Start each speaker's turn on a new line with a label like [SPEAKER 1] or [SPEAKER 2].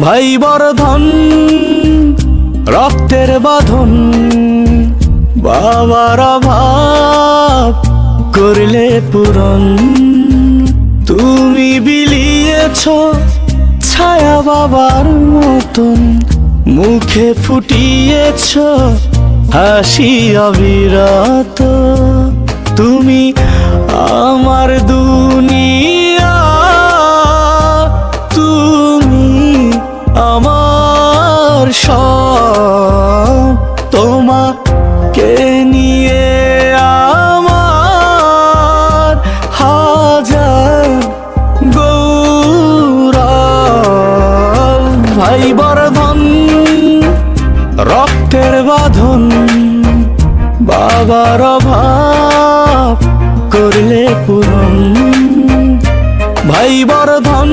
[SPEAKER 1] ভাই বর্ধন রক্তের বাঁধন, বাবার অভাব করলে পূরণ। তুমি বিলিয়েছ ছায়া বাবার মতন, মুখে ফুটিয়েছ হাসি অবিরত। তুমি আমার দুনিয়া, তুমি আমার সব। তোমাকে নিয়ে আমার হাজার গৌরব। ভাই বর্ধন রক্তের বাঁধন, বাবার অভাব করলে পূরণ। ভাই বর্ধন